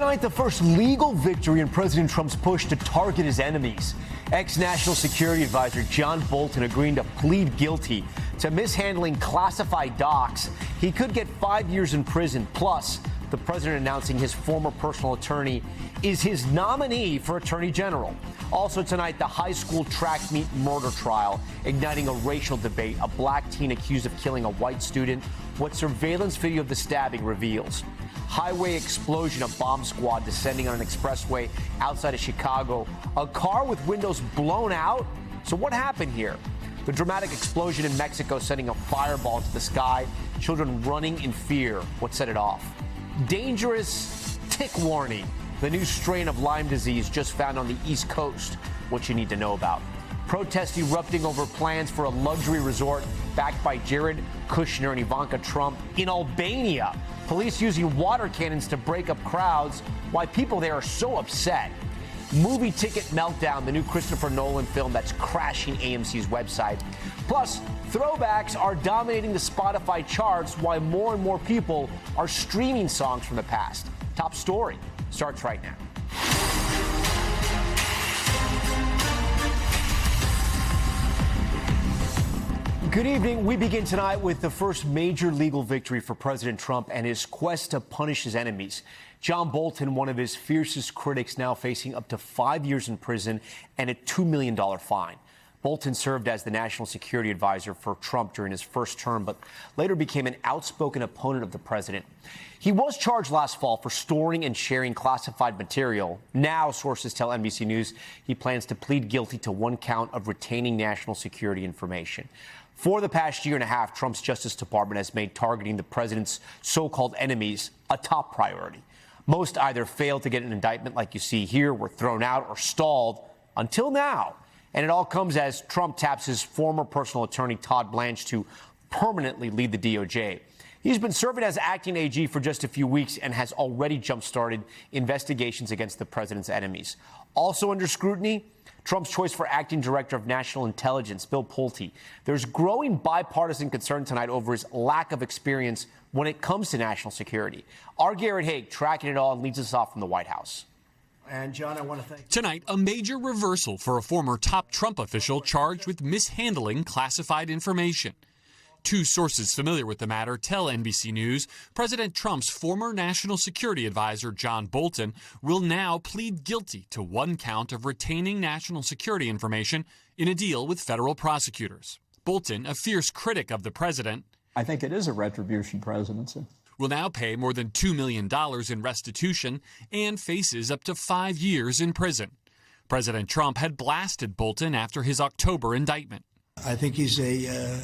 Tonight, the first legal victory in President Trump's push to target his enemies. Ex-National Security Advisor John Bolton agreeing to plead guilty to mishandling classified docs. He could get 5 years in prison. Plus, the president announcing his former personal attorney is his nominee for Attorney General. Also tonight, the high school track meet murder trial, igniting a racial debate. A black teen accused of killing a white student. What surveillance video of the stabbing reveals. Highway explosion, a bomb squad descending on an expressway outside of Chicago. A car with windows blown out. So what happened here? The dramatic explosion in Mexico sending a fireball into the sky. Children running in fear. What set it off? Dangerous tick warning. The new strain of Lyme disease just found on the East Coast. What you need to know about. Protests erupting over plans for a luxury resort backed by Jared Kushner and Ivanka Trump in Albania. Police using water cannons to break up crowds. Why people there are so upset. Movie ticket meltdown, the new Christopher Nolan film that's crashing AMC's website. Plus, throwbacks are dominating the Spotify charts, why more and more people are streaming songs from the past. Top story starts right now. Good evening. We begin tonight with the first major legal victory for President Trump and his quest to punish his enemies. John Bolton, one of his fiercest critics, now facing up to 5 years in prison and a $2 million fine. Bolton served as the national security advisor for Trump during his first term, but later became an outspoken opponent of the president. He was charged last fall for storing and sharing classified material. Now, sources tell NBC News he plans to plead guilty to one count of retaining national security information. For the past year and a half, Trump's Justice Department has made targeting the president's so-called enemies a top priority. Most either failed to get an indictment like you see here, were thrown out, or stalled until now. And it all comes as Trump taps his former personal attorney, Todd Blanche, to permanently lead the DOJ. He's been serving as acting AG for just a few weeks and has already jump-started investigations against the president's enemies. Also under scrutiny, Trump's choice for acting director of national intelligence, Bill Pulte. There's growing bipartisan concern tonight over his lack of experience when it comes to national security. Our Garrett Haig tracking it all and leads us off from the White House. And, John, I want to thank you. Tonight, a major reversal for a former top Trump official charged with mishandling classified information. Two sources familiar with the matter tell NBC News President Trump's former national security advisor, John Bolton, will now plead guilty to one count of retaining national security information in a deal with federal prosecutors. Bolton, a fierce critic of the president, I think it is a retribution presidency. Will now pay more than $2 million in restitution and faces up to 5 years in prison. President Trump had blasted Bolton after his October indictment. I think he's a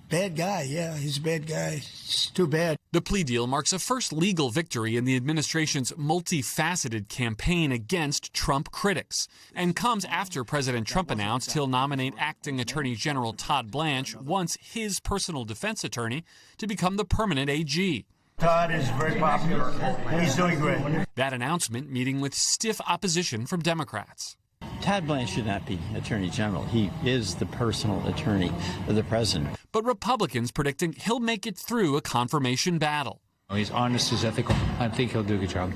bad guy. Yeah, he's a bad guy. It's too bad. The plea deal marks a first legal victory in the administration's multifaceted campaign against Trump critics and comes after President Trump announced he'll nominate acting Attorney General Todd Blanche, once his personal defense attorney, to become the permanent AG. Todd is very popular. He's doing great. That announcement meeting with stiff opposition from Democrats. Todd Blanche should not be Attorney General. He is the personal attorney of the president. But Republicans predicting he'll make it through a confirmation battle. He's honest, he's ethical. I think he'll do a good job.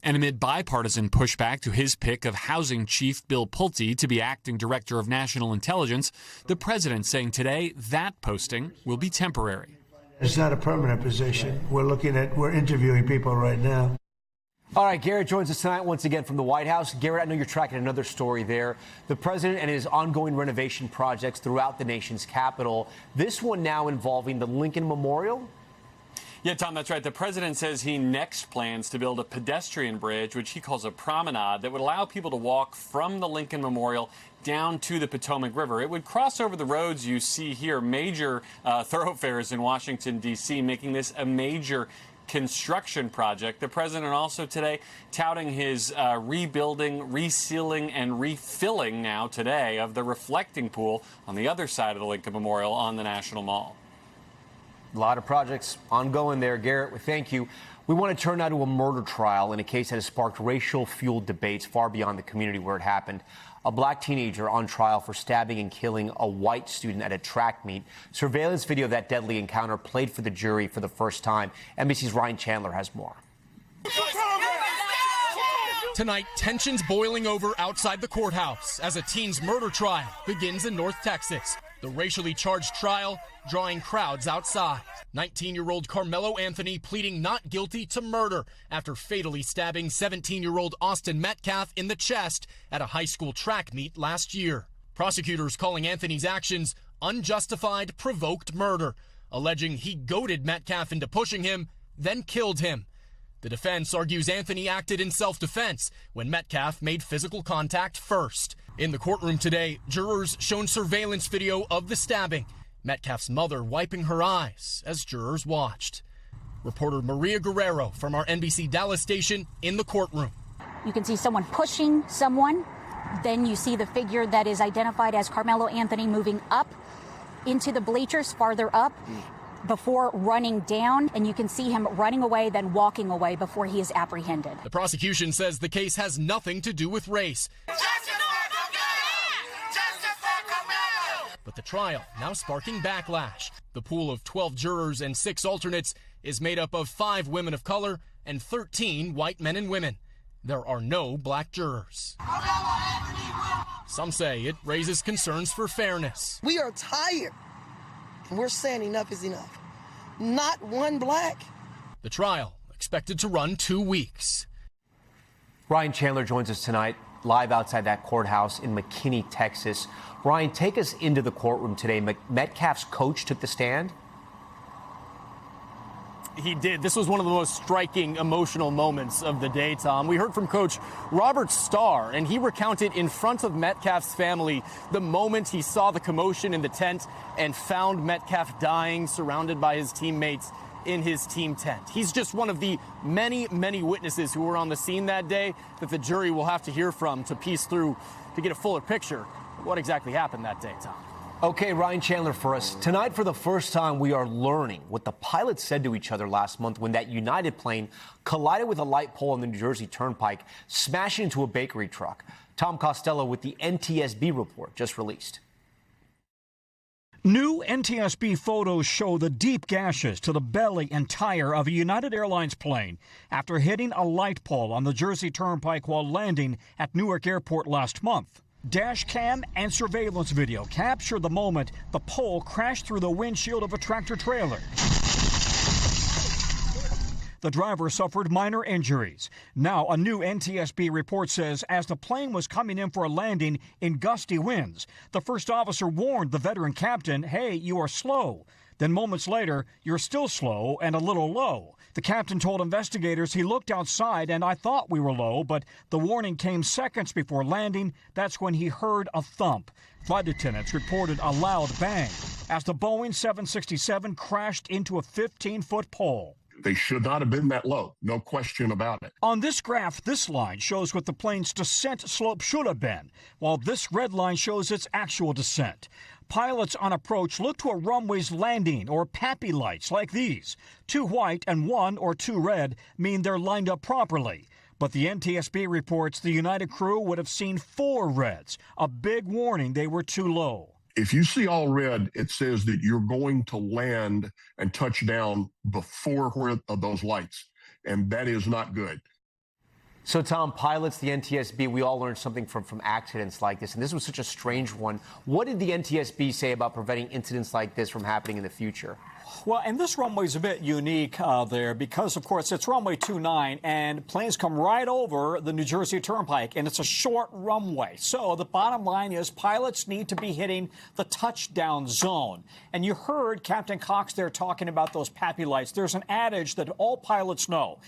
And amid bipartisan pushback to his pick of housing chief Bill Pulte to be acting director of national intelligence, the president saying today that posting will be temporary. It's not a permanent position. We're interviewing people right now. All right, Garrett joins us tonight once again from the White House. Garrett, I know you're tracking another story there. The president and his ongoing renovation projects throughout the nation's capital. This one now involving the Lincoln Memorial. Yeah, Tom, that's right. The president says he next plans to build a pedestrian bridge, which he calls a promenade, that would allow people to walk from the Lincoln Memorial down to the Potomac River. It would cross over the roads you see here, major thoroughfares in Washington, D.C., making this a major construction project. The president also today touting his rebuilding, resealing, and refilling now today of the reflecting pool on the other side of the Lincoln Memorial on the National Mall. A lot of projects ongoing there, Garrett. We thank you. We want to turn now to a murder trial in a case that has sparked racial-fueled debates far beyond the community where it happened. A black teenager on trial for stabbing and killing a white student at a track meet. Surveillance video of that deadly encounter played for the jury for the first time. NBC's Ryan Chandler has more. Tonight, tensions boiling over outside the courthouse as a teen's murder trial begins in North Texas. The racially charged trial drawing crowds outside. 19-year-old Carmelo Anthony pleading not guilty to murder after fatally stabbing 17-year-old Austin Metcalf in the chest at a high school track meet last year. Prosecutors calling Anthony's actions unjustified, provoked murder, alleging he goaded Metcalf into pushing him, then killed him. The defense argues Anthony acted in self-defense when Metcalf made physical contact first. In the courtroom today, jurors shown surveillance video of the stabbing. Metcalf's mother wiping her eyes as jurors watched. Reporter Maria Guerrero from our NBC Dallas station in the courtroom. You can see someone pushing someone. Then you see the figure that is identified as Carmelo Anthony moving up into the bleachers, farther up, before running down, and you can see him running away, then walking away before he is apprehended. The prosecution says the case has nothing to do with race. But the trial now sparking backlash. The pool of 12 jurors and 6 alternates is made up of 5 women of color and 13 white men and women. There are no black jurors. Some say it raises concerns for fairness. We are tired. We're saying enough is enough. Not one black. The trial expected to run 2 weeks. Ryan Chandler joins us tonight, live outside that courthouse in McKinney, Texas. Ryan, take us into the courtroom today. Metcalf's coach took the stand. He did. This was one of the most striking, emotional moments of the day, Tom. We heard from Coach Robert Starr, and he recounted in front of Metcalf's family the moment he saw the commotion in the tent and found Metcalf dying, surrounded by his teammates in his team tent. He's just one of the many, many witnesses who were on the scene that day that the jury will have to hear from to piece through to get a fuller picture of what exactly happened that day, Tom. Okay, Ryan Chandler for us. Tonight, for the first time, we are learning what the pilots said to each other last month when that United plane collided with a light pole on the New Jersey Turnpike, smashing into a bakery truck. Tom Costello with the NTSB report just released. New NTSB photos show the deep gashes to the belly and tire of a United Airlines plane after hitting a light pole on the Jersey Turnpike while landing at Newark Airport last month. Dash cam and surveillance video capture the moment the pole crashed through the windshield of a tractor trailer. The driver suffered minor injuries. Now, a new NTSB report says as the plane was coming in for a landing in gusty winds, the first officer warned the veteran captain, "Hey, you are slow." Then moments later, "You're still slow and a little low." The captain told investigators he looked outside and "I thought we were low," but the warning came seconds before landing. That's when he heard a thump. Flight attendants reported a loud bang as the Boeing 767 crashed into a 15-foot pole. They should not have been that low, no question about it. On this graph, this line shows what the plane's descent slope should have been, while this red line shows its actual descent. Pilots on approach look to a runway's landing or PAPI lights like these. 2 white and 1 or 2 red mean they're lined up properly. But the NTSB reports the United crew would have seen 4 reds, a big warning they were too low. If you see all red, it says that you're going to land and touch down before those lights, and that is not good. So, Tom, pilots, the NTSB, we all learned something from accidents like this, and this was such a strange one. What did the NTSB say about preventing incidents like this from happening in the future? Well, and this runway is a bit unique there because, of course, it's runway 29, and planes come right over the New Jersey Turnpike, and it's a short runway. So the bottom line is pilots need to be hitting the touchdown zone. And you heard Captain Cox there talking about those PAPI lights. There's an adage that all pilots know.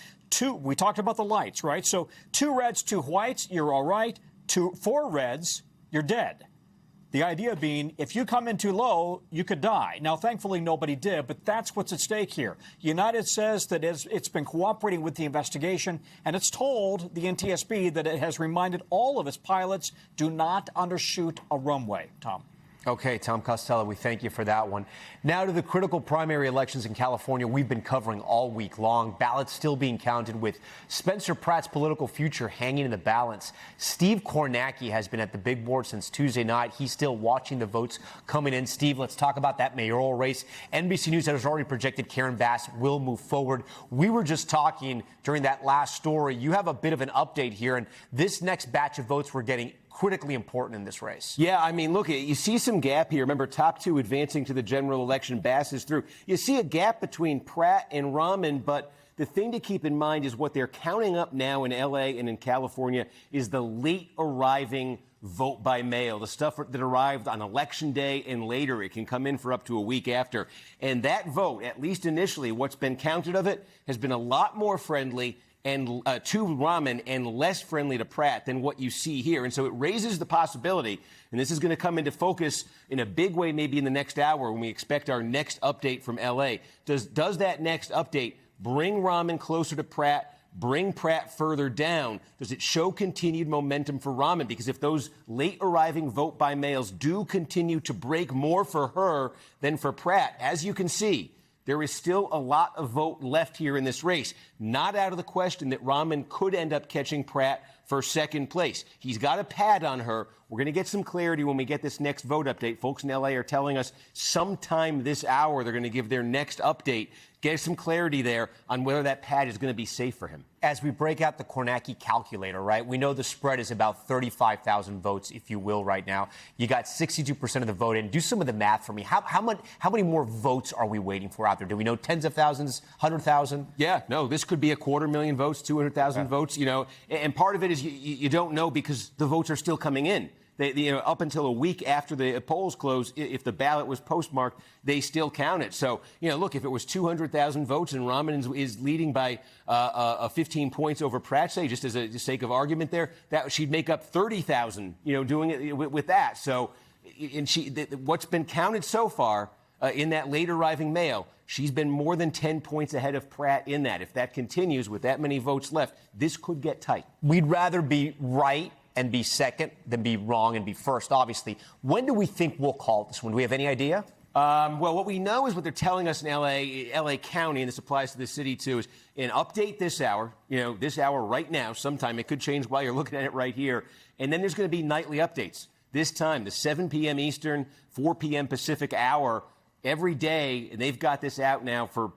We talked about the lights, right? So 2 reds, 2 whites, you're all right. 4 reds, you're dead. The idea being, if you come in too low, you could die. Now, thankfully, nobody did, but that's what's at stake here. United says that it's been cooperating with the investigation, and it's told the NTSB that it has reminded all of its pilots, do not undershoot a runway, Tom. Okay, Tom Costello, we thank you for that one. Now to the critical primary elections in California we've been covering all week long. Ballots still being counted with Spencer Pratt's political future hanging in the balance. Steve Kornacki has been at the big board since Tuesday night. He's still watching the votes coming in. Steve, let's talk about that mayoral race. NBC News has already projected Karen Bass will move forward. We were just talking during that last story. You have a bit of an update here, and this next batch of votes we're getting critically important in this race. Yeah, I mean, look, you see some gap here. Remember, top two advancing to the general election. Bass is through. You see a gap between Pratt and Rahman, but the thing to keep in mind is what they're counting up now in L.A. and in California is the late arriving vote by mail, the stuff that arrived on Election Day and later. It can come in for up to a week after. And that vote, at least initially, what's been counted of it, has been a lot more friendly and to Rahman and less friendly to Pratt than what you see here. And so it raises the possibility, and this is going to come into focus in a big way maybe in the next hour when we expect our next update from L.A. Does that next update bring Rahman closer to Pratt, bring Pratt further down? Does it show continued momentum for Rahman? Because if those late arriving vote by mails do continue to break more for her than for Pratt, as you can see, there is still a lot of vote left here in this race. Not out of the question that Rahman could end up catching Pratt for second place. He's got a pad on her. We're going to get some clarity when we get this next vote update. Folks in L.A. are telling us sometime this hour they're going to give their next update. Get some clarity there on whether that pad is going to be safe for him. As we break out the Kornacki calculator, right, we know the spread is about 35,000 votes, if you will, right now. You got 62% of the vote in. Do some of the math for me. How many more votes are we waiting for out there? Do we know tens of thousands, 100,000? Yeah, no, this could be 250,000 votes, 200,000 votes, and part of it is you don't know because the votes are still coming in. Up until a week after the polls close, if the ballot was postmarked, they still count it. So, look, if it was 200,000 votes and Rahman is leading by 15 points over Pratt, say, just as a sake of argument there, that she'd make up 30,000, doing it with that. So, what's been counted so far in that late arriving mail, she's been more than 10 points ahead of Pratt in that. If that continues with that many votes left, this could get tight. We'd rather be right and be second than be wrong and be first, obviously. When do we think we'll call this one? Do we have any idea? Well, what we know is what they're telling us in L.A. County, and this applies to the city too, is an update this hour, this hour right now, sometime. It could change while you're looking at it right here. And then there's going to be nightly updates. This time, the 7 p.m. Eastern, 4 p.m. Pacific hour, every day, and they've got this out now for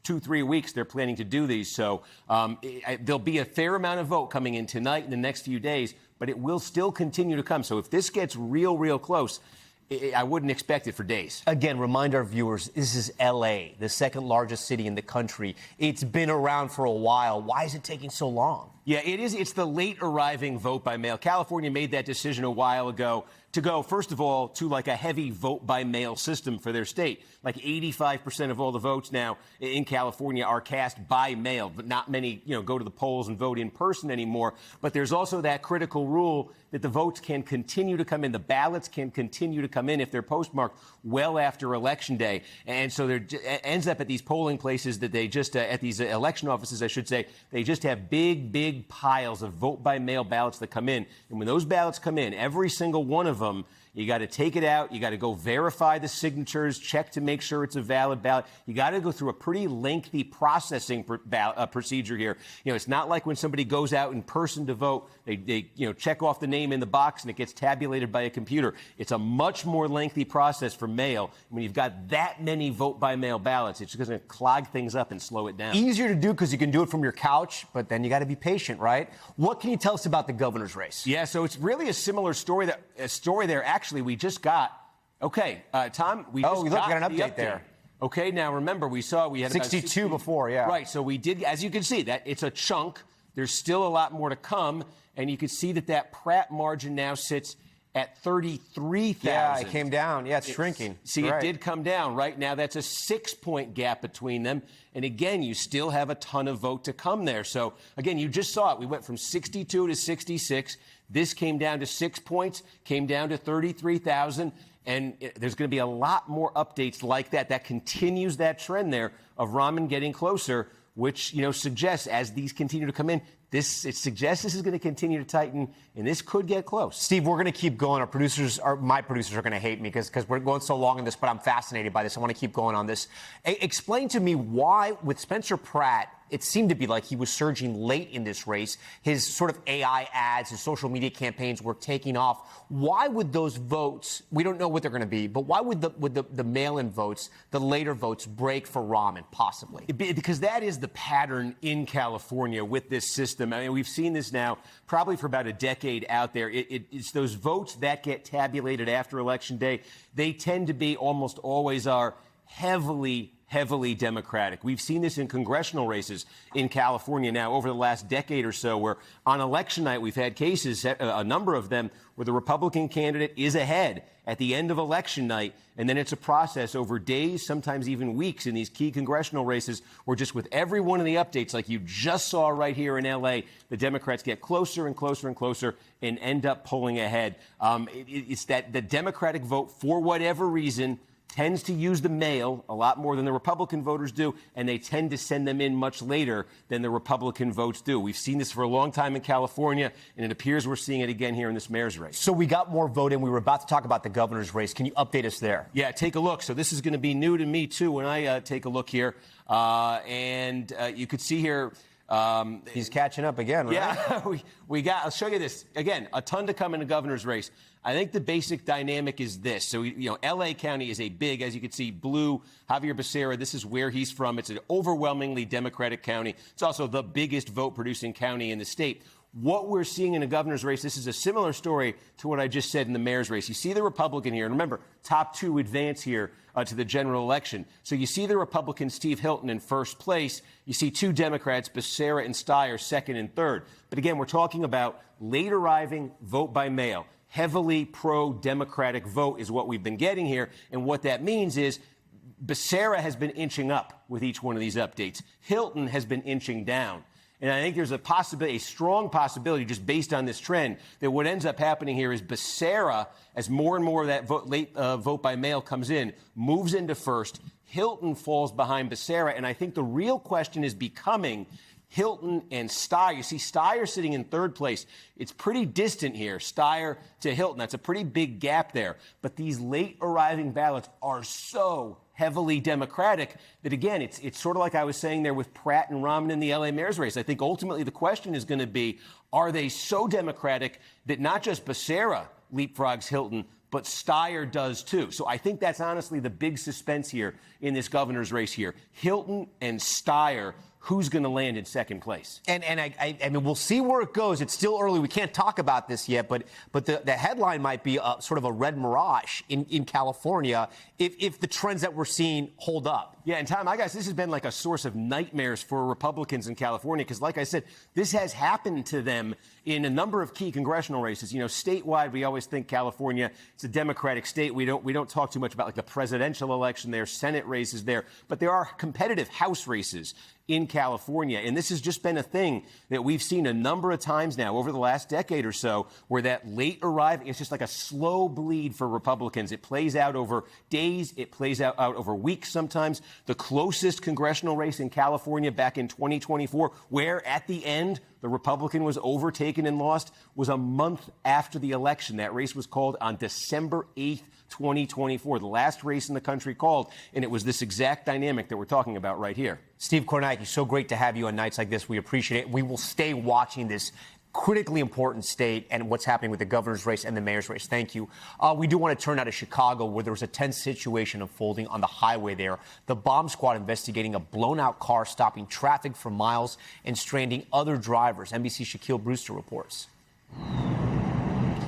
2-3 weeks. They're planning to do these. So there'll be a fair amount of vote coming in tonight in the next few days, but it will still continue to come. So if this gets real close, I wouldn't expect it for days. Again, remind our viewers, this is L.A., the second largest city in the country. It's been around for a while. Why is it taking so long? Yeah, it is. It's the late arriving vote by mail. California made that decision a while ago to go, first of all, to like a heavy vote by mail system for their state. Like 85% of all the votes now in California are cast by mail, but not many, go to the polls and vote in person anymore. But there's also that critical rule that the votes can continue to come in. The ballots can continue to come in if they're postmarked well after Election Day. And so there ends up at these polling places that they just, at these election offices, I should say, they just have big piles of vote by mail ballots that come in. And when those ballots come in, every single one of them, you got to take it out. You got to go verify the signatures, check to make sure it's a valid ballot. You got to go through a pretty lengthy processing procedure here. It's not like when somebody goes out in person to vote, they check off the name in the box and it gets tabulated by a computer. It's a much more lengthy process for mail. When you've got that many vote by mail ballots, it's just going to clog things up and slow it down. Easier to do because you can do it from your couch, but then you got to be patient, right? What can you tell us about the governor's race? Yeah, so it's really a similar story there. Actually, we just got. Okay, Tom, we just got an update there. Okay, now remember, we had 62 about before, yeah. Right, so we did, as you can see, that it's a chunk. There's still a lot more to come, and you can see that Pratt margin now sits at 33,000. Yeah, it came down. Yeah, it's shrinking. See, right. It did come down. Right now, that's a 6-point gap between them. And again, you still have a ton of vote to come there. So, again, you just saw it. We went from 62 to 66. This came down to 6 points, came down to 33,000. And there's going to be a lot more updates like that. That continues that trend there of Rahman getting closer, which, suggests as these continue to come in, it suggests this is going to continue to tighten, and this could get close. Steve, we're going to keep going. My producers are going to hate me because we're going so long in this, but I'm fascinated by this. I want to keep going on this. Explain to me why, with Spencer Pratt, it seemed to be like he was surging late in this race. His sort of AI ads, his social media campaigns were taking off. Why would those votes, we don't know what they're going to be, but why would the mail-in votes, the later votes, break for Rahman, possibly? Because that is the pattern in California with this system. I mean, we've seen this now probably for about a decade out there. It's those votes that get tabulated after Election Day. They tend to be, almost always are, heavily Democratic. We've seen this in congressional races in California now over the last decade or so, where on election night we've had cases, a number of them, where the Republican candidate is ahead at the end of election night, and then it's a process over days, sometimes even weeks, in these key congressional races, where just with every one of the updates, like you just saw right here in L.A., the Democrats get closer and closer and closer and end up pulling ahead. It's that the Democratic vote, for whatever reason, tends to use the mail a lot more than the Republican voters do, and they tend to send them in much later than the Republican votes do. We've seen this for a long time in California, and it appears we're seeing it again here in this mayor's race. So we got more voting. We were about to talk about the governor's race. Can you update us there? Yeah, take a look. So this is going to be new to me, too, when I take a look here. And you could see here... he's catching up again, right? Yeah, I'll show you this. Again, a ton to come in the governor's race. I think the basic dynamic is this. So, L.A. County is a big, as you can see, blue. Javier Becerra, this is where he's from. It's an overwhelmingly Democratic county. It's also the biggest vote-producing county in the state. What we're seeing in a governor's race, this is a similar story to what I just said in the mayor's race. You see the Republican here, and remember, top two advance here to the general election. So you see the Republican Steve Hilton in first place. You see two Democrats, Becerra and Steyer, second and third. But again, we're talking about late arriving vote by mail. Heavily pro-Democratic vote is what we've been getting here. And what that means is Becerra has been inching up with each one of these updates. Hilton has been inching down. And I think there's a strong possibility, just based on this trend, that what ends up happening here is Becerra, as more and more of that vote by mail comes in, moves into first. Hilton falls behind Becerra. And I think the real question is becoming Hilton and Steyer. You see Steyer sitting in third place. It's pretty distant here, Steyer to Hilton. That's a pretty big gap there. But these late arriving ballots are so heavily Democratic that, again, it's sort of like I was saying there with Pratt and Rahman in the L.A. mayor's race. I think ultimately the question is going to be, are they so Democratic that not just Becerra leapfrogs Hilton, but Steyer does too? So I think that's honestly the big suspense here in this governor's race here. Hilton and Steyer, who's going to land in second place? And I mean, we'll see where it goes. It's still early. We can't talk about this yet, but the headline might be sort of a red mirage in California if the trends that we're seeing hold up. Yeah, and Tom, this has been like a source of nightmares for Republicans in California because, like I said, this has happened to them in a number of key congressional races. Statewide, we always think California, it's a Democratic state. We don't talk too much about like the presidential election there, Senate races there, but there are competitive House races in California. And this has just been a thing that we've seen a number of times now over the last decade or so, where that late arriving, it's just like a slow bleed for Republicans. It plays out over days. It plays out over weeks sometimes. The closest congressional race in California back in 2024, where at the end the Republican was overtaken and lost, was a month after the election. That race was called on December 8th, 2024, the last race in the country called, and it was this exact dynamic that we're talking about right here. Steve Kornacki, so great to have you on nights like this. We appreciate it. We will stay watching this critically important state and what's happening with the governor's race and the mayor's race. Thank you. We do want to turn now to Chicago, where there was a tense situation unfolding on the highway there. The bomb squad investigating a blown-out car, stopping traffic for miles and stranding other drivers. NBC's Shaquille Brewster reports.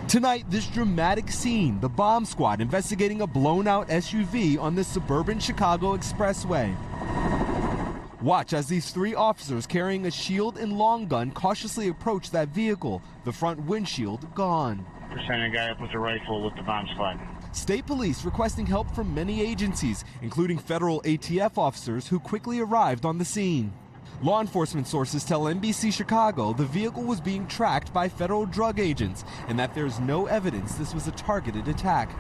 Tonight, this dramatic scene, the bomb squad investigating a blown-out SUV on the suburban Chicago expressway. Watch as these three officers carrying a shield and long gun cautiously approach that vehicle, the front windshield gone. We're sending a guy up with a rifle with the bomb squad. State police requesting help from many agencies, including federal ATF officers who quickly arrived on the scene. Law enforcement sources tell NBC Chicago the vehicle was being tracked by federal drug agents and that there's no evidence this was a targeted attack.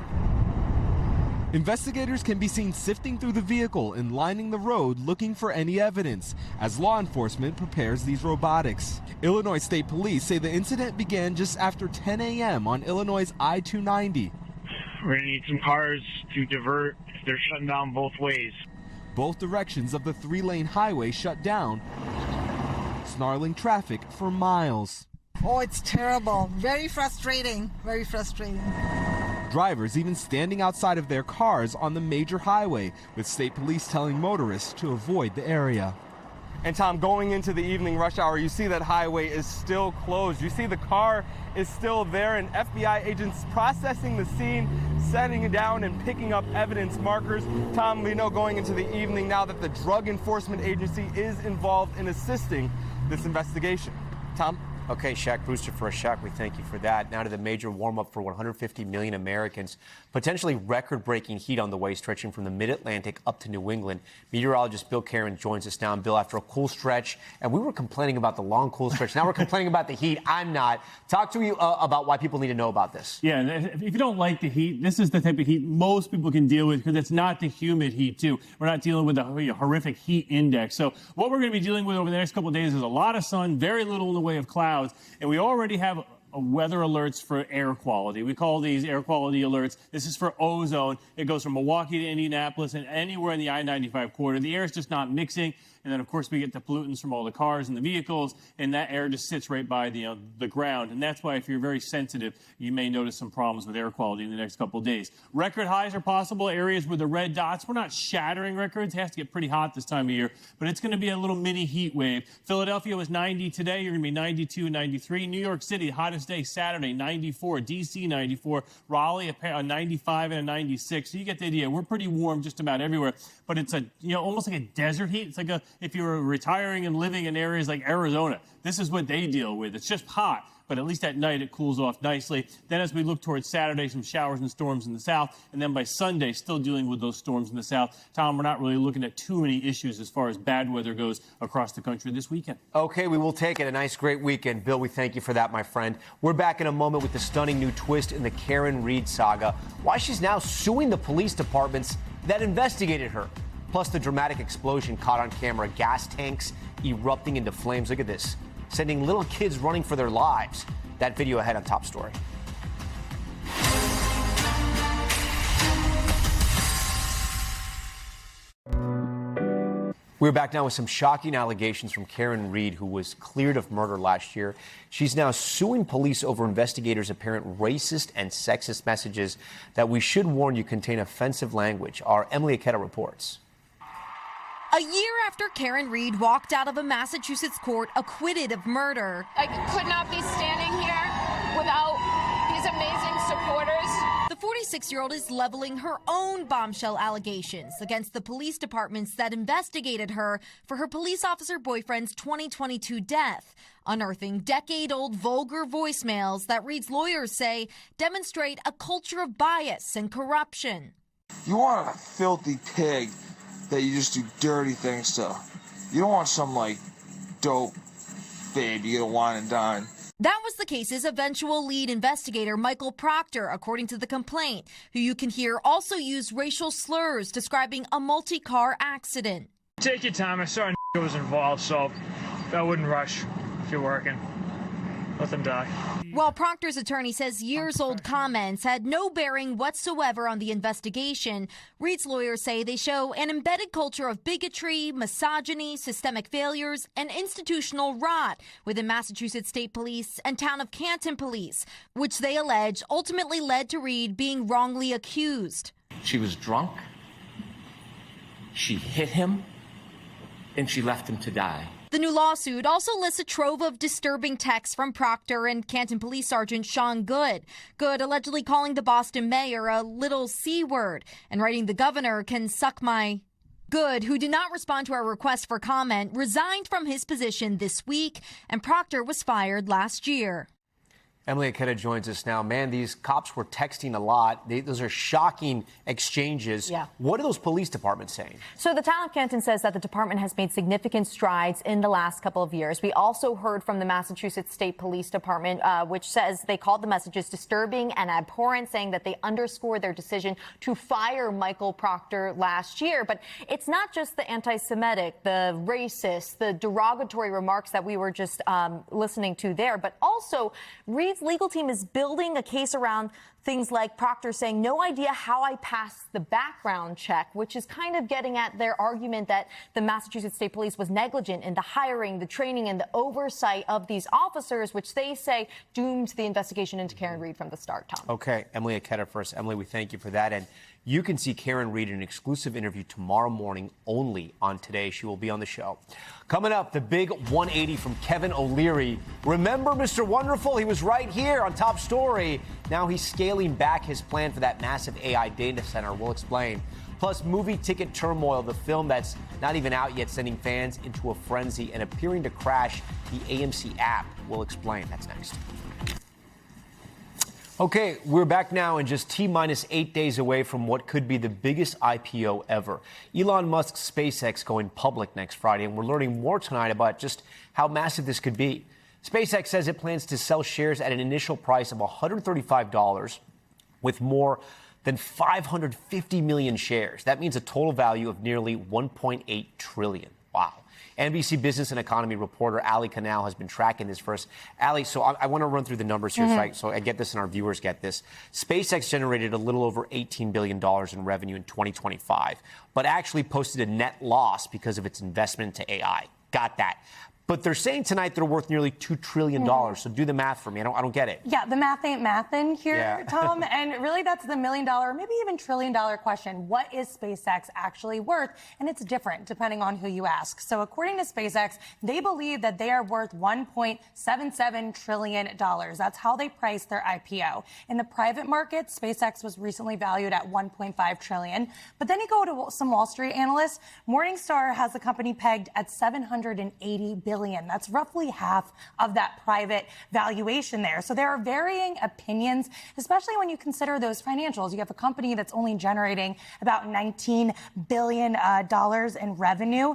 Investigators can be seen sifting through the vehicle and lining the road looking for any evidence as law enforcement prepares these robotics. Illinois State Police say the incident began just after 10 a.m. on Illinois' I-290. We're going to need some cars to divert. They're shutting down both ways. Both directions of the 3-lane highway shut down, snarling traffic for miles. Oh, it's terrible. Very frustrating. Very frustrating. Drivers even standing outside of their cars on the major highway, with state police telling motorists to avoid the area. And Tom, going into the evening rush hour, you see that highway is still closed. You see the car is still there, and FBI agents processing the scene, setting it down and picking up evidence markers. Tom, we know going into the evening now that the Drug Enforcement Agency is involved in assisting this investigation. Tom? Okay, Shaq Brewster for a Shaq. We thank you for that. Now to the major warm-up for 150 million Americans. Potentially record-breaking heat on the way, stretching from the mid-Atlantic up to New England. Meteorologist Bill Karen joins us now. And Bill, after a cool stretch, and we were complaining about the long, cool stretch. Now we're complaining about the heat. I'm not. Talk to you about why people need to know about this. Yeah, if you don't like the heat, this is the type of heat most people can deal with because it's not the humid heat, too. We're not dealing with a horrific heat index. So what we're going to be dealing with over the next couple of days is a lot of sun, very little in the way of clouds. And we already have weather alerts for air quality. We call these air quality alerts. This is for ozone. It goes from Milwaukee to Indianapolis and anywhere in the I-95 corridor. The air is just not mixing. And then, of course, we get the pollutants from all the cars and the vehicles, and that air just sits right by the ground. And that's why if you're very sensitive, you may notice some problems with air quality in the next couple of days. Record highs are possible, areas with the red dots. We're not shattering records. It has to get pretty hot this time of year, but it's going to be a little mini heat wave. Philadelphia was 90 today. You're going to be 92 and 93. New York City, hottest day Saturday, 94. D.C., 94. Raleigh, a 95 and a 96. So you get the idea. We're pretty warm just about everywhere, but it's almost like a desert heat. It's like if you were retiring and living in areas like Arizona, this is what they deal with. It's just hot, but at least at night it cools off nicely. Then as we look towards Saturday, some showers and storms in the south, and then by Sunday, still dealing with those storms in the south. Tom, we're not really looking at too many issues as far as bad weather goes across the country this weekend. Okay, we will take it. A nice, great weekend. Bill, we thank you for that, my friend. We're back in a moment with the stunning new twist in the Karen Read saga. Why she's now suing the police departments that investigated her. Plus the dramatic explosion caught on camera, gas tanks erupting into flames. Look at this, sending little kids running for their lives. That video ahead on Top Story. We're back now with some shocking allegations from Karen Read, who was cleared of murder last year. She's now suing police over investigators' apparent racist and sexist messages that we should warn you contain offensive language. Our Emily Aketa reports. A year after Karen Read walked out of a Massachusetts court acquitted of murder. I could not be standing here without these amazing supporters. The 46-year-old is leveling her own bombshell allegations against the police departments that investigated her for her police officer boyfriend's 2022 death, unearthing decade-old vulgar voicemails that Read's lawyers say demonstrate a culture of bias and corruption. You want a filthy pig that you just do dirty things to. You don't want some, dope babe you get a wine and dine. That was the case's eventual lead investigator, Michael Proctor, according to the complaint, who you can hear also used racial slurs describing a multi-car accident. Take your time. I saw a was involved, so I wouldn't rush if you're working. Let them die. While Proctor's attorney says years-old comments had no bearing whatsoever on the investigation, Read's lawyers say they show an embedded culture of bigotry, misogyny, systemic failures, and institutional rot within Massachusetts State Police and Town of Canton Police, which they allege ultimately led to Read being wrongly accused. She was drunk, she hit him, and she left him to die. The new lawsuit also lists a trove of disturbing texts from Proctor and Canton Police Sergeant Sean Good. Good allegedly calling the Boston mayor a little C word and writing the governor can suck my. Good, who did not respond to our request for comment, resigned from his position this week, and Proctor was fired last year. Emily Aketa joins us now. Man, these cops were texting a lot. Those are shocking exchanges. Yeah. What are those police departments saying? So the town of Canton says that the department has made significant strides in the last couple of years. We also heard from the Massachusetts State Police Department, which says they called the messages disturbing and abhorrent, saying that they underscore their decision to fire Michael Proctor last year. But it's not just the anti-Semitic, the racist, the derogatory remarks that we were just listening to there, but also Reed's legal team is building a case around things like Proctor saying, no idea how I passed the background check, which is kind of getting at their argument that the Massachusetts State Police was negligent in the hiring, the training, and the oversight of these officers, which they say doomed the investigation into Karen Reed from the start, Tom. Okay, Emily Aketa first. Emily, we thank you for that. And you can see Karen Reed in an exclusive interview tomorrow morning only on Today. She will be on the show. Coming up, the big 180 from Kevin O'Leary. Remember Mr. Wonderful? He was right here on Top Story. Now he's scaling back his plan for that massive AI data center. We'll explain. Plus, movie ticket turmoil, the film that's not even out yet, sending fans into a frenzy and appearing to crash the AMC app. We'll explain. That's next. Okay, we're back now and just T-minus 8 days away from what could be the biggest IPO ever. Elon Musk's SpaceX going public next Friday, and we're learning more tonight about just how massive this could be. SpaceX says it plans to sell shares at an initial price of $135 with more than 550 million shares. That means a total value of nearly $1.8 trillion. Wow. NBC Business and Economy reporter Ali Canal has been tracking this for us. Ali, so I want to run through the numbers here so I get this and our viewers get this. SpaceX generated a little over $18 billion in revenue in 2025, but actually posted a net loss because of its investment into AI. Got that. But they're saying tonight they're worth nearly $2 trillion. So do the math for me. I don't get it. Yeah, the math ain't mathin' here, Tom. And really, that's the $1 million, maybe even $1 trillion question. What is SpaceX actually worth? And it's different depending on who you ask. So according to SpaceX, they believe that they are worth $1.77 trillion. That's how they priced their IPO. In the private market, SpaceX was recently valued at $1.5 trillion. But then you go to some Wall Street analysts. Morningstar has the company pegged at $780 billion. That's roughly half of that private valuation there. So there are varying opinions, especially when you consider those financials. You have a company that's only generating about $19 billion in revenue.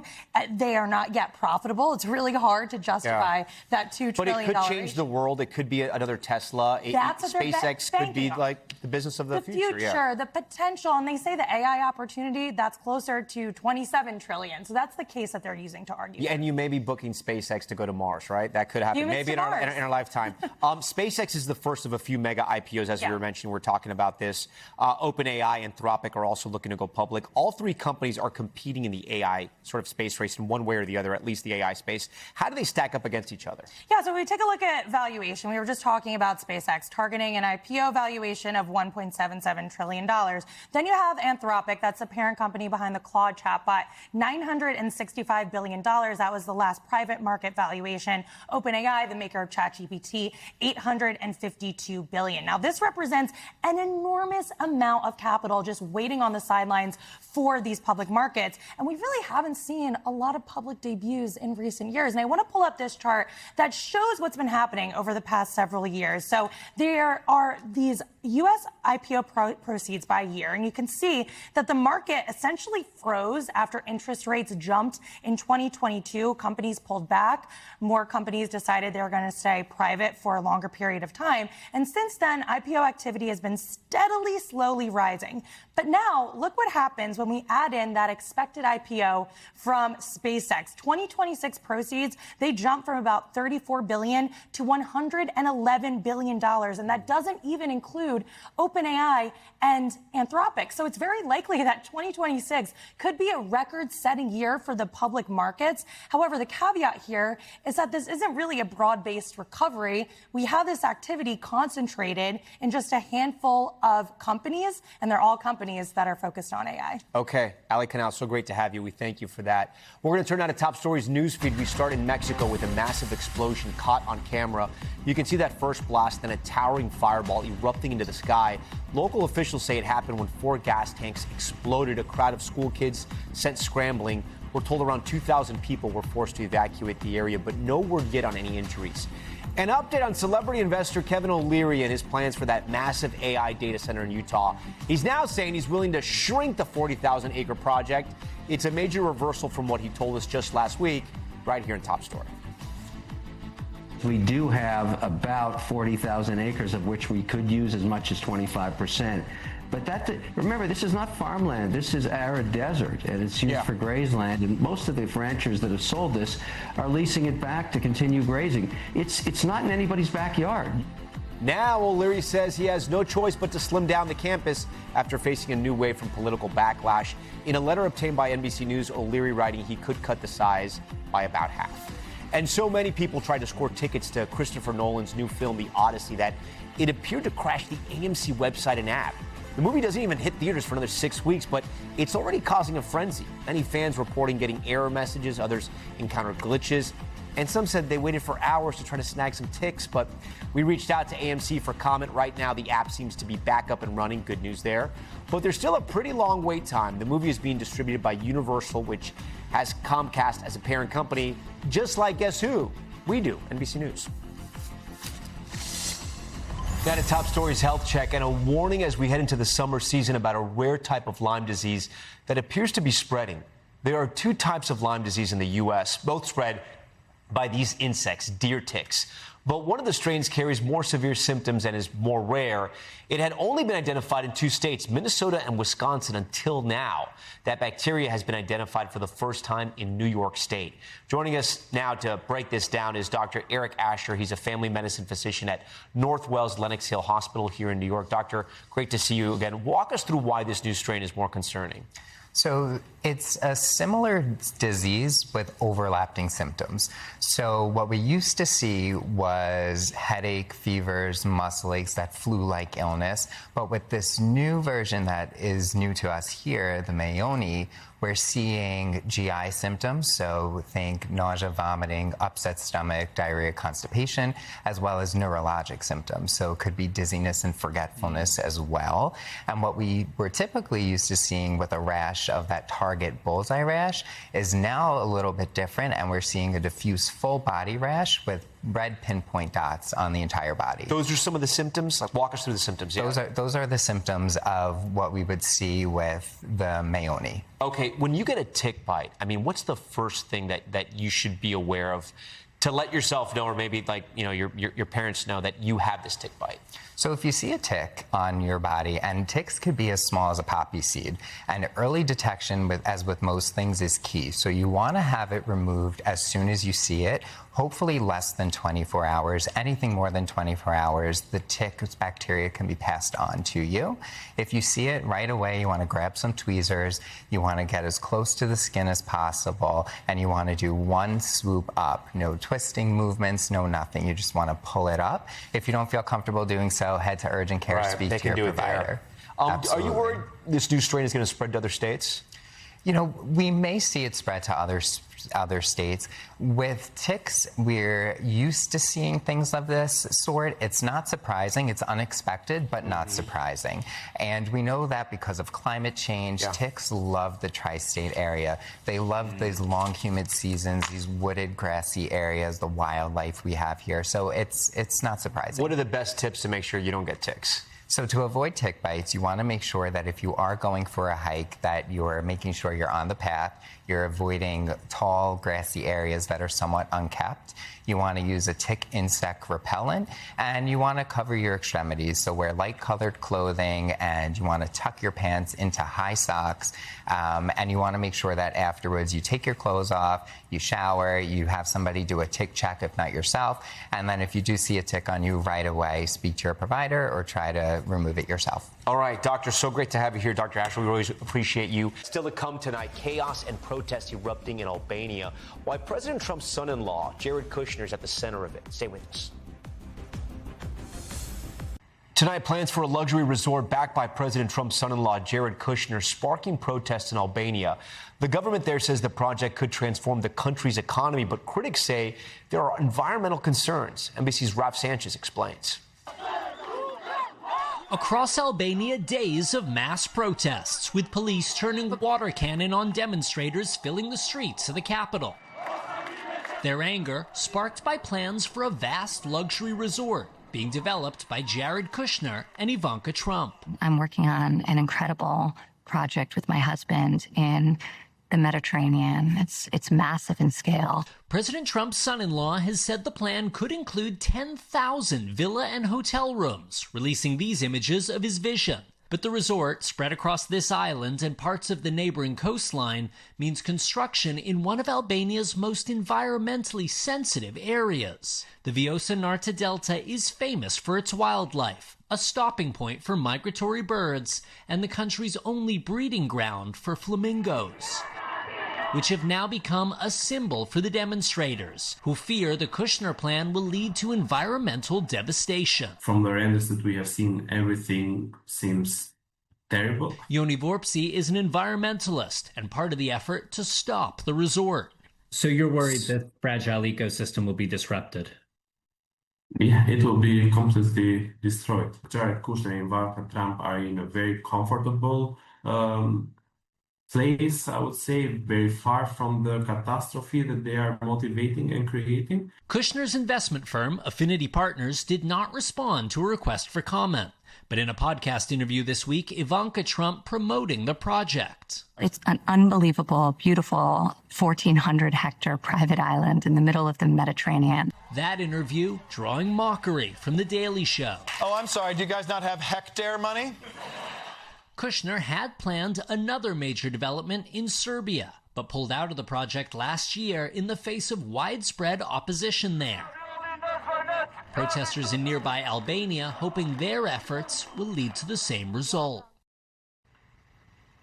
They are not yet profitable. It's really hard to justify that $2 trillion. But it could change the world. It could be another Tesla. SpaceX could be like the business of the future. The potential. And they say the AI opportunity, that's closer to $27 trillion. So that's the case that they're using to argue. Yeah, and you may be booking SpaceX to go to Mars, right? That could happen maybe in our lifetime. SpaceX is the first of a few mega IPOs, as we were mentioning. We're talking about this. OpenAI and Anthropic are also looking to go public. All three companies are competing in the AI sort of space race in one way or the other, at least the AI space. How do they stack up against each other? Yeah, so we take a look at valuation. We were just talking about SpaceX targeting an IPO valuation of $1.77 trillion. Then you have Anthropic, that's the parent company behind the Claude chatbot, $965 billion. That was the last private market valuation. OpenAI, the maker of ChatGPT, $852 billion. Now, this represents an enormous amount of capital just waiting on the sidelines for these public markets. And we really haven't seen a lot of public debuts in recent years. And I want to pull up this chart that shows what's been happening over the past several years. So there are these U.S. IPO proceeds by year, and you can see that the market essentially froze after interest rates jumped in 2022. Companies pulled back. More companies decided they were going to stay private for a longer period of time. And since then, IPO activity has been steadily, slowly rising. But now, look what happens when we add in that expected IPO from SpaceX. 2026 proceeds, they jump from about $34 billion to $111 billion. And that doesn't even include OpenAI and Anthropic. So it's very likely that 2026 could be a record-setting year for the public markets. However, the caveat here is that this isn't really a broad-based recovery. We have this activity concentrated in just a handful of companies, and they're all companies that are focused on AI. Okay, Ali Canal, so great to have you. We thank you for that. We're going to turn now to Top Stories newsfeed. We start in Mexico with a massive explosion caught on camera. You can see that first blast, then a towering fireball erupting into the sky. Local officials say it happened when 4 gas tanks exploded. A crowd of school kids sent scrambling. We're told around 2,000 people were forced to evacuate the area, but no word yet on any injuries. An update on celebrity investor Kevin O'Leary and his plans for that massive AI data center in Utah. He's now saying he's willing to shrink the 40,000-acre project. It's a major reversal from what he told us just last week, right here in Top Story. We do have about 40,000 acres of which we could use as much as 25%. But remember, this is not farmland. This is arid desert, and it's used for grazeland. And most of the ranchers that have sold this are leasing it back to continue grazing. It's not in anybody's backyard. Now O'Leary says he has no choice but to slim down the campus after facing a new wave from political backlash. In a letter obtained by NBC News, O'Leary writing he could cut the size by about half. And so many people tried to score tickets to Christopher Nolan's new film, The Odyssey, that it appeared to crash the AMC website and app. The movie doesn't even hit theaters for another 6 weeks, but it's already causing a frenzy. Many fans reporting getting error messages, others encountered glitches, and some said they waited for hours to try to snag some tickets, but we reached out to AMC for comment. Right now, the app seems to be back up and running. Good news there. But there's still a pretty long wait time. The movie is being distributed by Universal, which has Comcast as a parent company, just like guess who? We do, NBC News. Now to Top Story's health check and a warning as we head into the summer season about a rare type of Lyme disease that appears to be spreading. There are two types of Lyme disease in the U.S., both spread by these insects, deer ticks. But one of the strains carries more severe symptoms and is more rare. It had only been identified in two states, Minnesota and Wisconsin, until now. That bacteria has been identified for the first time in New York State. Joining us now to break this down is Dr. Eric Asher. He's a family medicine physician at Northwell's Lenox Hill Hospital here in New York. Doctor, great to see you again. Walk us through why this new strain is more concerning. So it's a similar disease with overlapping symptoms. So what we used to see was headache, fevers, muscle aches, that flu-like illness. But with this new version that is new to us here, the Mayoni, we're seeing GI symptoms, so think nausea, vomiting, upset stomach, diarrhea, constipation, as well as neurologic symptoms. So it could be dizziness and forgetfulness as well. And what we were typically used to seeing with a rash of that target bullseye rash is now a little bit different, and we're seeing a diffuse full body rash with red pinpoint dots on the entire body. Those are some of the symptoms? Like, walk us through the symptoms. Yeah. Those are the symptoms of what we would see with the Mayoni. Okay, when you get a tick bite, I mean, what's the first thing that you should be aware of to let yourself know, or maybe like, you know, your parents know that you have this tick bite? So if you see a tick on your body, and ticks could be as small as a poppy seed, and early detection, as with most things, is key. So you want to have it removed as soon as you see it, hopefully less than 24 hours. Anything more than 24 hours, the tick's bacteria can be passed on to you. If you see it right away, you want to grab some tweezers, you want to get as close to the skin as possible, and you want to do one swoop up. No twisting movements, no nothing. You just want to pull it up. If you don't feel comfortable doing so, head to urgent care, speak to your provider. Are you worried this new strain is going to spread to other states? You know, we may see it spread to other states. With ticks, we're used to seeing things of this sort. It's not surprising. It's unexpected, but not surprising. And we know that because of climate change, ticks love the tri-state area. They love these long, humid seasons, these wooded, grassy areas, the wildlife we have here. So it's not surprising. What are the best tips to make sure you don't get ticks? So to avoid tick bites, you want to make sure that if you are going for a hike, that you're making sure you're on the path, you're avoiding tall, grassy areas that are somewhat unkept. You want to use a tick insect repellent, and you want to cover your extremities. So wear light-colored clothing, and you want to tuck your pants into high socks, and you want to make sure that afterwards you take your clothes off, you shower, you have somebody do a tick check, if not yourself, and then if you do see a tick on you right away, speak to your provider or try to remove it yourself. All right, doctor, so great to have you here. Dr. Asher, we always appreciate you. Still to come tonight, chaos and protests erupting in Albania. Why President Trump's son-in-law, Jared Kushner, is at the center of it. Stay with us. Tonight, plans for a luxury resort backed by President Trump's son-in-law, Jared Kushner, sparking protests in Albania. The government there says the project could transform the country's economy, but critics say there are environmental concerns. NBC's Ralph Sanchez explains. Across Albania, days of mass protests, with police turning the water cannon on demonstrators filling the streets of the capital. Their anger sparked by plans for a vast luxury resort being developed by Jared Kushner and Ivanka Trump. I'm working on an incredible project with my husband in the Mediterranean. It's massive in scale. President Trump's son-in-law has said the plan could include 10,000 villa and hotel rooms, releasing these images of his vision. But the resort, spread across this island and parts of the neighboring coastline, means construction in one of Albania's most environmentally sensitive areas. The Vjosa Narta Delta is famous for its wildlife, a stopping point for migratory birds, and the country's only breeding ground for flamingos, which have now become a symbol for the demonstrators, who fear the Kushner plan will lead to environmental devastation. From the renders that we have seen, everything seems terrible. Joni Vorpsi is an environmentalist and part of the effort to stop the resort. So you're worried that fragile ecosystem will be disrupted? Yeah, it will be completely destroyed. Jared Kushner and Ivanka Trump are in a very comfortable place, I would say, very far from the catastrophe that they are motivating and creating. Kushner's investment firm, Affinity Partners, did not respond to a request for comment. But in a podcast interview this week, Ivanka Trump promoting the project. It's an unbelievable, beautiful 1,400-hectare private island in the middle of the Mediterranean. That interview drawing mockery from The Daily Show. Oh, I'm sorry, do you guys not have hectare money? Kushner had planned another major development in Serbia, but pulled out of the project last year in the face of widespread opposition there. Protesters in nearby Albania hoping their efforts will lead to the same result.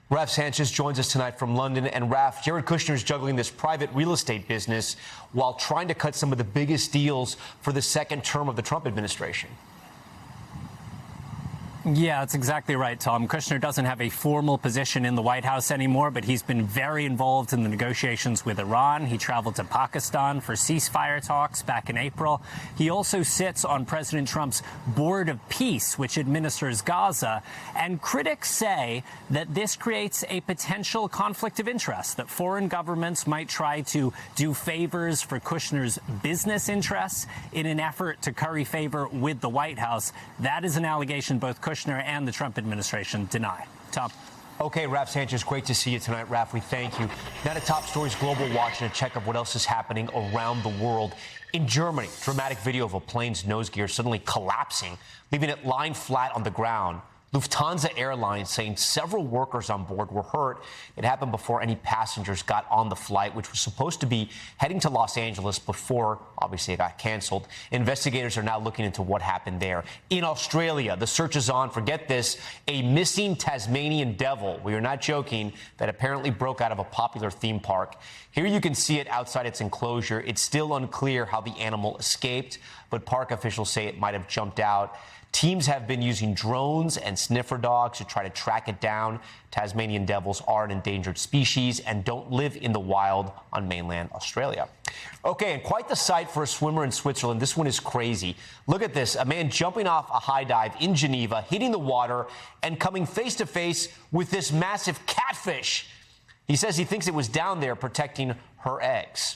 Raf Sanchez joins us tonight from London. And Raf, Jared Kushner is juggling this private real estate business while trying to cut some of the biggest deals for the second term of the Trump administration. Yeah, that's exactly right, Tom. Kushner doesn't have a formal position in the White House anymore, but he's been very involved in the negotiations with Iran. He traveled to Pakistan for ceasefire talks back in April. He also sits on President Trump's Board of Peace, which administers Gaza. And critics say that this creates a potential conflict of interest, that foreign governments might try to do favors for Kushner's business interests in an effort to curry favor with the White House. That is an allegation both Kushner and the Trump administration deny. Tom. Okay, Raf Sanchez, great to see you tonight. Raf, we thank you. Now to Top Stories Global Watch and a check of what else is happening around the world. In Germany, dramatic video of a plane's nose gear suddenly collapsing, leaving it lying flat on the ground. Lufthansa Airlines saying several workers on board were hurt. It happened before any passengers got on the flight, which was supposed to be heading to Los Angeles before, obviously, it got canceled. Investigators are now looking into what happened there. In Australia, the search is on for, get this, a missing Tasmanian devil. We are not joking, that apparently broke out of a popular theme park. Here you can see it outside its enclosure. It's still unclear how the animal escaped, but park officials say it might have jumped out. Teams have been using drones and sniffer dogs to try to track it down. Tasmanian devils are an endangered species and don't live in the wild on mainland Australia. Okay, and quite the sight for a swimmer in Switzerland. This one is crazy. Look at this. A man jumping off a high dive in Geneva, hitting the water, and coming face to face with this massive catfish. He says he thinks it was down there protecting her eggs.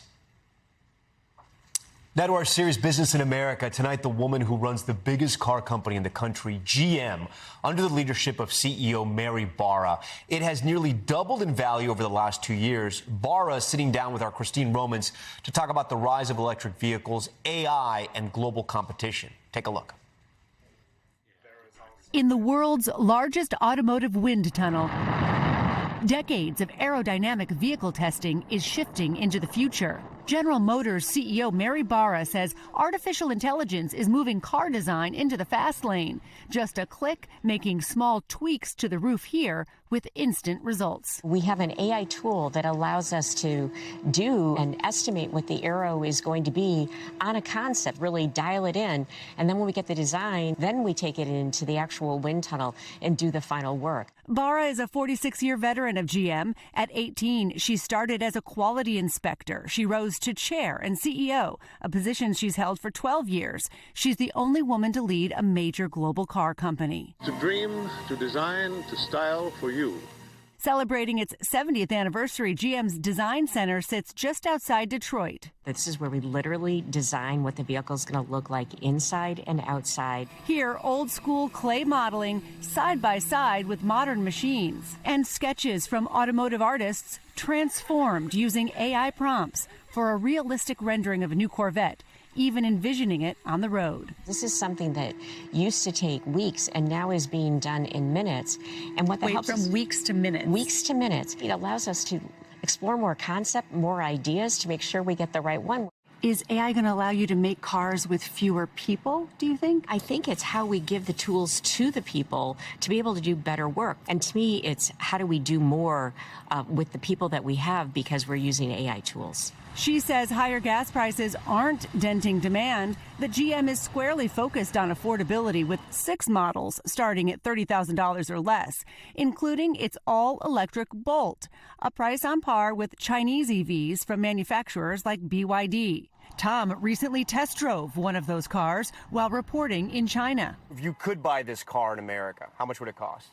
Now to our series Business in America. Tonight, the woman who runs the biggest car company in the country, GM, under the leadership of CEO Mary Barra. It has nearly doubled in value over the last 2 years. Barra is sitting down with our Christine Romans to talk about the rise of electric vehicles, AI, and global competition. Take a look. In the world's largest automotive wind tunnel, decades of aerodynamic vehicle testing is shifting into the future. General Motors CEO Mary Barra says artificial intelligence is moving car design into the fast lane. Just a click, making small tweaks to the roof here with instant results. We have an AI tool that allows us to do and estimate what the arrow is going to be on a concept, really dial it in. And then when we get the design, then we take it into the actual wind tunnel and do the final work. Barra is a 46-year veteran of GM. At 18, she started as a quality inspector. She rose to chair and CEO, a position she's held for 12 years. She's the only woman to lead a major global car company. To dream, to design, to style for you. Celebrating its 70th anniversary, GM's Design Center sits just outside Detroit. This is where we literally design what the vehicle is going to look like inside and outside. Here, old school clay modeling side by side with modern machines, and sketches from automotive artists transformed using AI prompts for a realistic rendering of a new Corvette, even envisioning it on the road. This is something that used to take weeks and now is being done in minutes. And what that helps from weeks to minutes. Weeks to minutes. It allows us to explore more concept, more ideas to make sure we get the right one. Is AI going to allow you to make cars with fewer people, do you think? I think it's how we give the tools to the people to be able to do better work. And to me, it's how do we do more with the people that we have because we're using AI tools. She says higher gas prices aren't denting demand. The GM is squarely focused on affordability with 6 models starting at $30,000 or less, including its all-electric Bolt, a price on par with Chinese EVs from manufacturers like BYD. Tom recently test drove one of those cars while reporting in China. If you could buy this car in America, how much would it cost?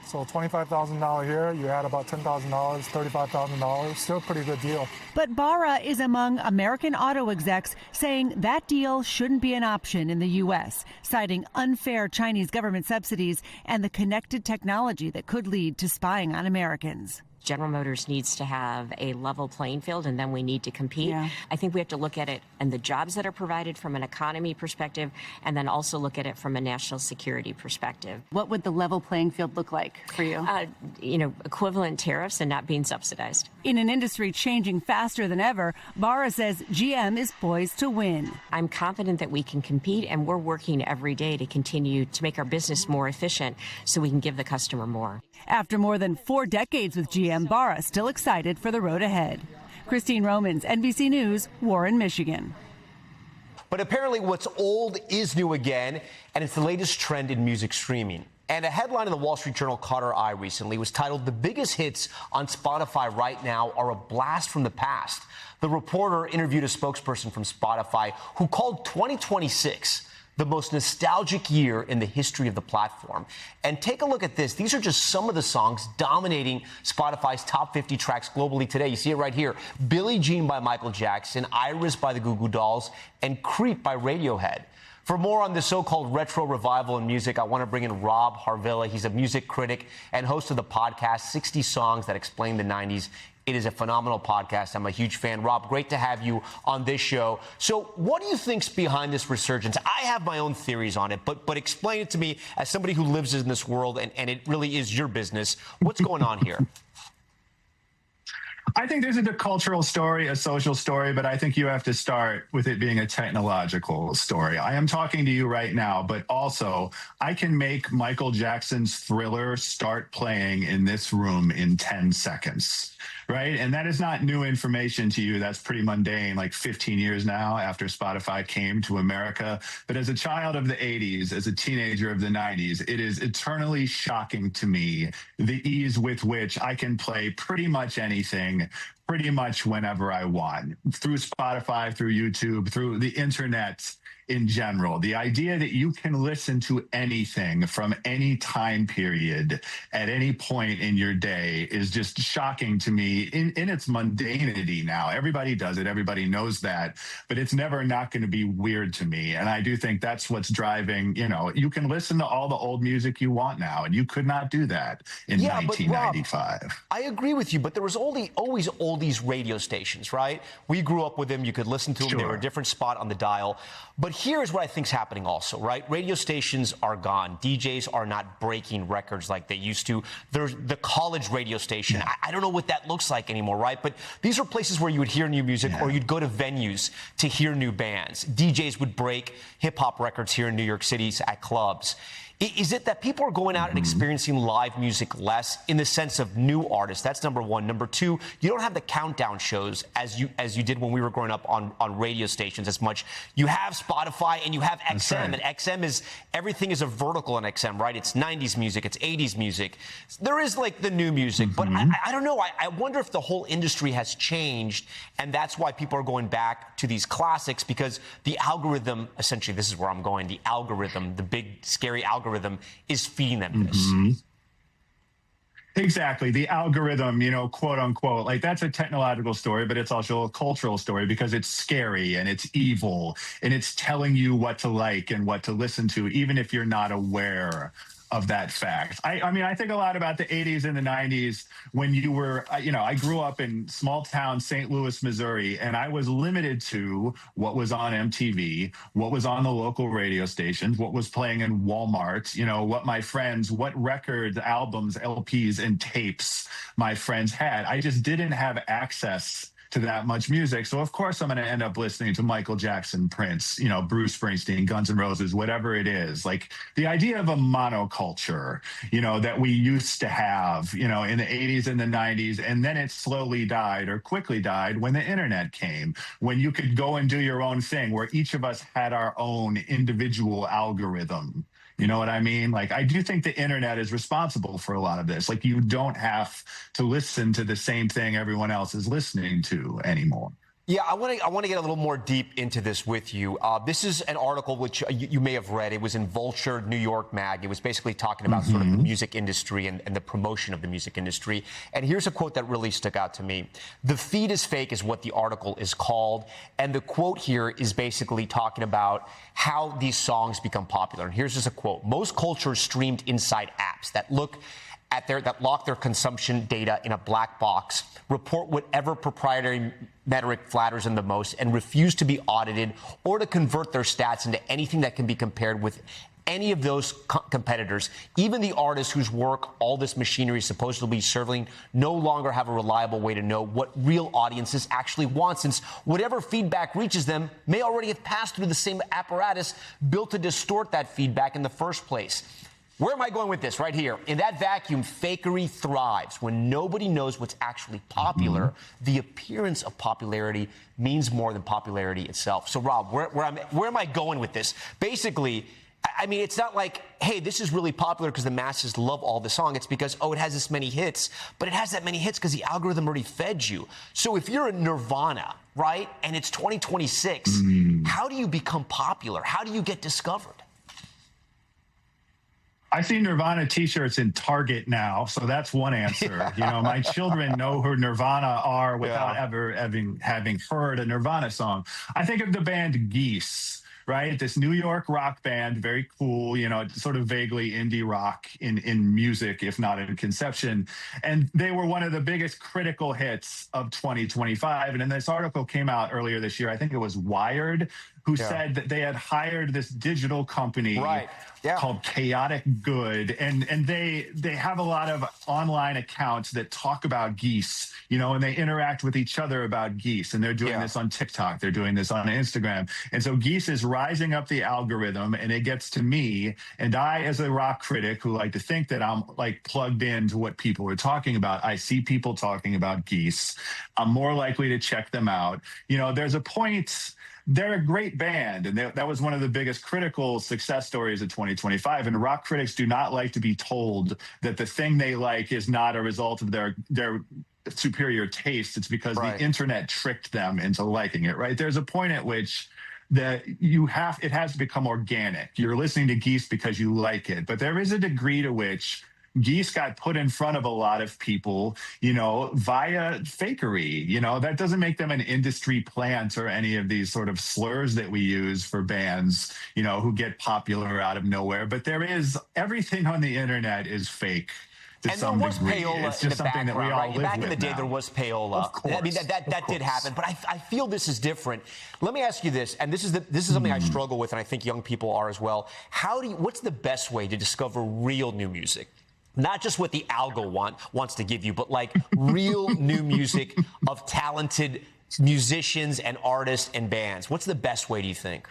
So $25,000 here, you add about $10,000, $35,000, still a pretty good deal. But Barra is among American auto execs saying that deal shouldn't be an option in the U.S., citing unfair Chinese government subsidies and the connected technology that could lead to spying on Americans. General Motors needs to have a level playing field, and then we need to compete. Yeah. I think we have to look at it and the jobs that are provided from an economy perspective, and then also look at it from a national security perspective. What would the level playing field look like for you? Equivalent tariffs and not being subsidized. In an industry changing faster than ever, Barra says GM is poised to win. I'm confident that we can compete, and we're working every day to continue to make our business more efficient so we can give the customer more. After more than 4 decades with GM, Barra still excited for the road ahead. Christine Romans, NBC News, Warren, Michigan. But apparently what's old is new again, and it's the latest trend in music streaming. And a headline in the Wall Street Journal caught our eye recently was titled, "The biggest hits on Spotify right now are a blast from the past." The reporter interviewed a spokesperson from Spotify who called 2026 the most nostalgic year in the history of the platform. And take a look at this. These are just some of the songs dominating Spotify's top 50 tracks globally today. You see it right here. Billie Jean by Michael Jackson, Iris by the Goo Goo Dolls, and Creep by Radiohead. For more on this so-called retro revival in music, I want to bring in Rob Harvilla. He's a music critic and host of the podcast 60 Songs That Explain the 90s. It is a phenomenal podcast. I'm a huge fan. Rob, great to have you on this show. So what do you think's behind this resurgence? I have my own theories on it, but explain it to me as somebody who lives in this world, and it really is your business. What's going on here? I think there's a cultural story, a social story, but I think you have to start with it being a technological story. I am talking to you right now, but also I can make Michael Jackson's Thriller start playing in this room in 10 seconds. Right. And that is not new information to you. That's pretty mundane, like 15 years now after Spotify came to America. But as a child of the 80s, as a teenager of the 90s, it is eternally shocking to me the ease with which I can play pretty much anything, pretty much whenever I want, through Spotify, through YouTube, through the internet. In general, the idea that you can listen to anything from any time period at any point in your day is just shocking to me in its mundanity now. Everybody does it. Everybody knows that, but it's never not going to be weird to me. And I do think that's what's driving, you can listen to all the old music you want now, and you could not do that in 1995. Rob, I agree with you, but there was always oldies radio stations, right? We grew up with them. You could listen to them. Sure. They were a different spot on the dial. But here's what I think is happening also, right? Radio stations are gone. DJs are not breaking records like they used to. There's the college radio station. Yeah. I don't know what that looks like anymore, right? But these are places where you would hear new music, or you'd go to venues to hear new bands. DJs would break hip-hop records here in New York City at clubs. Is it that people are going out and experiencing live music less in the sense of new artists? That's number one. Number two, you don't have the countdown shows as you did when we were growing up on radio stations as much. You have Spotify and you have XM, and XM is, everything is a vertical on XM, right? It's 90s music, it's 80s music. There is like the new music, but I don't know. I wonder if the whole industry has changed, and that's why people are going back to these classics, because the algorithm, essentially, this is where I'm going, the algorithm, the big, scary algorithm is feeding them this. Exactly. The algorithm, quote unquote, like that's a technological story, but it's also a cultural story because it's scary and it's evil and it's telling you what to like and what to listen to, even if you're not aware of that fact. I mean, I think a lot about the 80s and the 90s when you were, I grew up in small town St. Louis, Missouri, and I was limited to what was on MTV, what was on the local radio stations, what was playing in Walmart, what records, albums, LPs, and tapes my friends had. I just didn't have access to that much music. So of course I'm going to end up listening to Michael Jackson, Prince, Bruce Springsteen, Guns N' Roses, whatever it is. Like the idea of a monoculture, that we used to have, in the 80s and the 90s, and then it slowly died or quickly died when the internet came, when you could go and do your own thing, where each of us had our own individual algorithm. You know what I mean? Like, I do think the internet is responsible for a lot of this. Like, you don't have to listen to the same thing everyone else is listening to anymore. Yeah, I want to get a little more deep into this with you. This is an article which you may have read. It was in Vulture, New York Mag. It was basically talking about sort of the music industry and the promotion of the music industry. And here's a quote that really stuck out to me. "The feed is fake" is what the article is called. And the quote here is basically talking about how these songs become popular. And here's just a quote. "Most cultures streamed inside apps that look that lock their consumption data in a black box, report whatever proprietary metric flatters them the most, and refuse to be audited or to convert their stats into anything that can be compared with any of those competitors. Even the artists whose work all this machinery is supposed to be serving no longer have a reliable way to know what real audiences actually want, since whatever feedback reaches them may already have passed through the same apparatus built to distort that feedback in the first place." Where am I going with this? Right here. In that vacuum, fakery thrives. When nobody knows what's actually popular, the appearance of popularity means more than popularity itself. So, Rob, where am I going with this? Basically, I mean, it's not like, hey, this is really popular because the masses love all the song. It's because, it has this many hits. But it has that many hits because the algorithm already fed you. So if you're a Nirvana, right, and it's 2026, how do you become popular? How do you get discovered? I see Nirvana T-shirts in Target now, so that's one answer. My children know who Nirvana are without ever having heard a Nirvana song. I think of the band Geese, right? This New York rock band, very cool, sort of vaguely indie rock in music, if not in conception. And they were one of the biggest critical hits of 2025. And then this article came out earlier this year, I think it was Wired, who said that they had hired this digital company called Chaotic Good. And they have a lot of online accounts that talk about Geese, and they interact with each other about Geese. And they're doing this on TikTok. They're doing this on Instagram. And so Geese is rising up the algorithm, and it gets to me. And I, as a rock critic who like to think that I'm like plugged into what people are talking about, I see people talking about Geese. I'm more likely to check them out. There's a point. They're a great band, and that was one of the biggest critical success stories of 2025. And rock critics do not like to be told that the thing they like is not a result of their superior taste. It's because the internet tricked them into liking it, right? There's a point at which it has to become organic. You're listening to Geese because you like it, but there is a degree to which Geese got put in front of a lot of people, via fakery. That doesn't make them an industry plant or any of these sort of slurs that we use for bands, who get popular out of nowhere. But everything on the internet is fake. And there was payola in the background, right? Back in the day, there was payola. Of course, I mean, that did happen. But I feel this is different. Let me ask you this, and this is something I struggle with, and I think young people are as well. What's the best way to discover real new music? Not just what the algo wants to give you, but like real new music of talented musicians and artists and bands. What's the best way, do you think?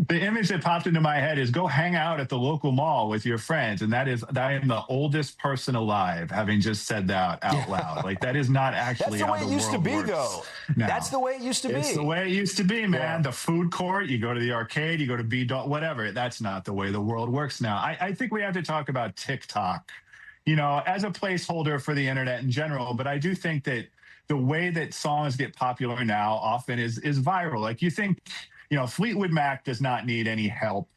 The image that popped into my head is go hang out at the local mall with your friends. And I am the oldest person alive, having just said that out loud. Like, that is not actually how the world works. That's the way it used to be, though. No. That's the way it used to be. It's the way it used to be, man. Yeah. The food court, you go to the arcade, you go to whatever. That's not the way the world works now. I think we have to talk about TikTok, as a placeholder for the internet in general. But I do think that the way that songs get popular now often is viral. Like, you think, Fleetwood Mac does not need any help,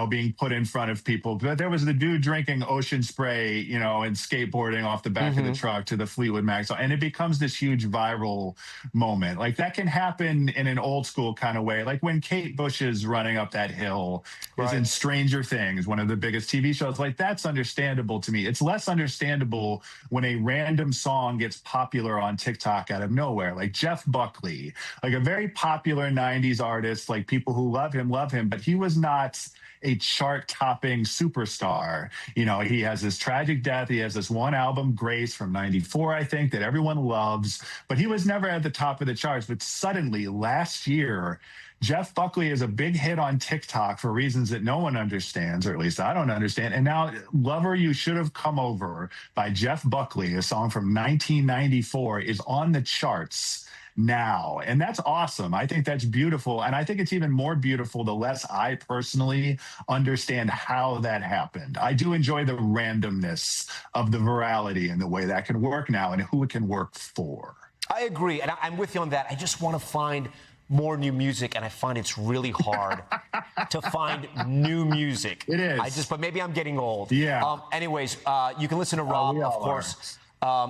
being put in front of people. But there was the dude drinking ocean spray, and skateboarding off the back of the truck to the Fleetwood Mac song. And it becomes this huge viral moment. Like, that can happen in an old school kind of way. Like when Kate Bush is running up that hill is in Stranger Things, one of the biggest TV shows. Like, that's understandable to me. It's less understandable when a random song gets popular on TikTok out of nowhere. Like Jeff Buckley, like a very popular 90s artist, like people who love him, but he was not a chart-topping superstar. He has this tragic death. He has this one album, Grace, from 94, I think, that everyone loves, but he was never at the top of the charts. But suddenly, last year, Jeff Buckley is a big hit on TikTok for reasons that no one understands, or at least I don't understand. And now Lover You Should Have Come Over by Jeff Buckley, a song from 1994, is on the charts now. And that's awesome. I think that's beautiful. And I think it's even more beautiful the less I personally understand how that happened. I do enjoy the randomness of the virality and the way that can work now and who it can work for. I agree. And I'm with you on that. I just want to find more new music, and I find it's really hard to find new music. It is. But maybe I'm getting old. Yeah. Anyways, you can listen to Rob, of course.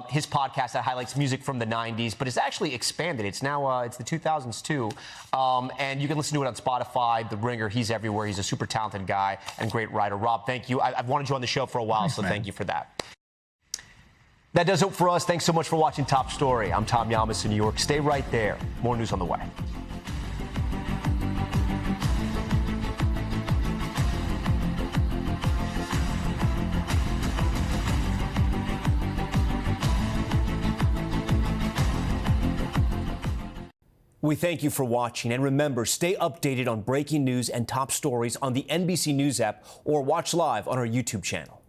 His podcast that highlights music from the 90s, but it's actually expanded. It's now, it's the 2000s too. And you can listen to it on Spotify, The Ringer. He's everywhere. He's a super talented guy and great writer. Rob, thank you. I've wanted you on the show for a while, so thank you for that. That does it for us. Thanks so much for watching Top Story. I'm Tom Llamas in New York. Stay right there. More news on the way. We thank you for watching, and remember, stay updated on breaking news and top stories on the NBC News app or watch live on our YouTube channel.